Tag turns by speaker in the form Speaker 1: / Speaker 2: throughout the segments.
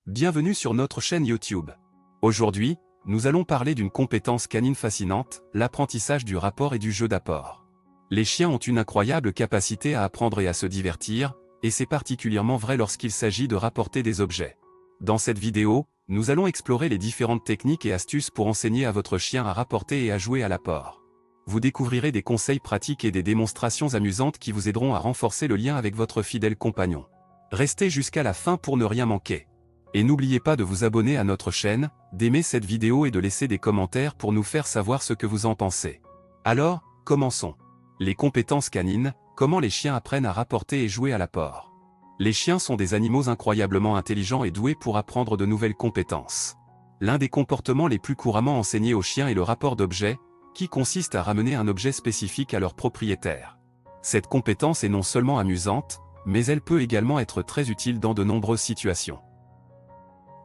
Speaker 1: Bienvenue sur notre chaîne YouTube. Aujourd'hui, nous allons parler d'une compétence canine fascinante, l'apprentissage du rapport et du jeu d'apport. Les chiens ont une incroyable capacité à apprendre et à se divertir, et c'est particulièrement vrai lorsqu'il s'agit de rapporter des objets. Dans cette vidéo, nous allons explorer les différentes techniques et astuces pour enseigner à votre chien à rapporter et à jouer à l'apport. Vous découvrirez des conseils pratiques et des démonstrations amusantes qui vous aideront à renforcer le lien avec votre fidèle compagnon. Restez jusqu'à la fin pour ne rien manquer. Et n'oubliez pas de vous abonner à notre chaîne, d'aimer cette vidéo et de laisser des commentaires pour nous faire savoir ce que vous en pensez. Alors, commençons. Les compétences canines, comment les chiens apprennent à rapporter et jouer à l'apport. Les chiens sont des animaux incroyablement intelligents et doués pour apprendre de nouvelles compétences. L'un des comportements les plus couramment enseignés aux chiens est le rapport d'objet, qui consiste à ramener un objet spécifique à leur propriétaire. Cette compétence est non seulement amusante, mais elle peut également être très utile dans de nombreuses situations.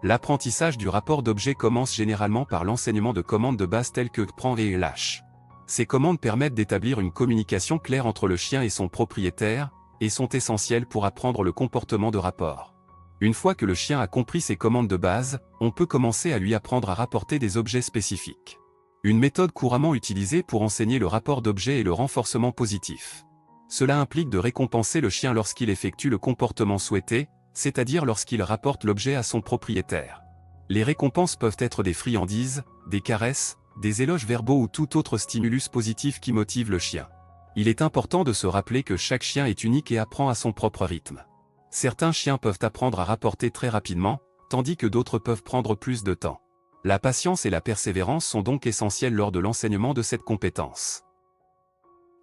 Speaker 1: L'apprentissage du rapport d'objet commence généralement par l'enseignement de commandes de base telles que prends et lâche. Ces commandes permettent d'établir une communication claire entre le chien et son propriétaire, et sont essentielles pour apprendre le comportement de rapport. Une fois que le chien a compris ces commandes de base, on peut commencer à lui apprendre à rapporter des objets spécifiques. Une méthode couramment utilisée pour enseigner le rapport d'objet est le renforcement positif. Cela implique de récompenser le chien lorsqu'il effectue le comportement souhaité, c'est-à-dire lorsqu'il rapporte l'objet à son propriétaire. Les récompenses peuvent être des friandises, des caresses, des éloges verbaux ou tout autre stimulus positif qui motive le chien. Il est important de se rappeler que chaque chien est unique et apprend à son propre rythme. Certains chiens peuvent apprendre à rapporter très rapidement, tandis que d'autres peuvent prendre plus de temps. La patience et la persévérance sont donc essentielles lors de l'enseignement de cette compétence.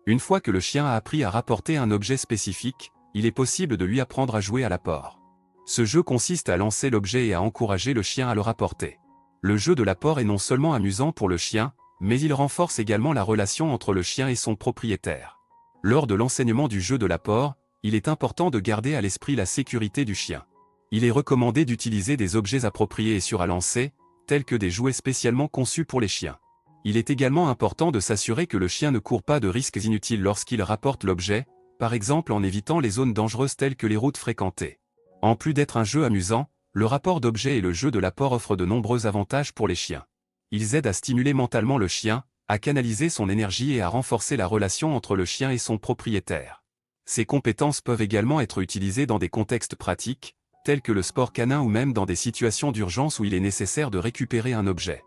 Speaker 1: Une fois que le chien a appris à rapporter un objet spécifique, il est possible de lui apprendre à jouer à l'apport. Ce jeu consiste à lancer l'objet et à encourager le chien à le rapporter. Le jeu de l'apport est non seulement amusant pour le chien, mais il renforce également la relation entre le chien et son propriétaire. Lors de l'enseignement du jeu de l'apport, il est important de garder à l'esprit la sécurité du chien. Il est recommandé d'utiliser des objets appropriés et sûrs à lancer, tels que des jouets spécialement conçus pour les chiens. Il est également important de s'assurer que le chien ne court pas de risques inutiles lorsqu'il rapporte l'objet, par exemple en évitant les zones dangereuses telles que les routes fréquentées. En plus d'être un jeu amusant, le rapport d'objet et le jeu de l'apport offrent de nombreux avantages pour les chiens. Ils aident à stimuler mentalement le chien, à canaliser son énergie et à renforcer la relation entre le chien et son propriétaire. Ces compétences peuvent également être utilisées dans des contextes pratiques, tels que le sport canin ou même dans des situations d'urgence où il est nécessaire de récupérer un objet.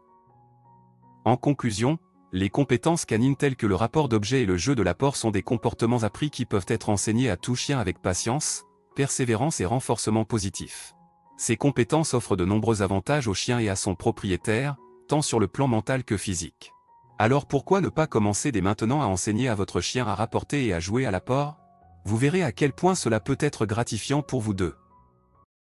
Speaker 1: En conclusion, les compétences canines telles que le rapport d'objet et le jeu de l'apport sont des comportements appris qui peuvent être enseignés à tout chien avec patience, persévérance et renforcement positif. Ces compétences offrent de nombreux avantages au chien et à son propriétaire, tant sur le plan mental que physique. Alors pourquoi ne pas commencer dès maintenant à enseigner à votre chien à rapporter et à jouer à l'apport? Vous verrez à quel point cela peut être gratifiant pour vous deux.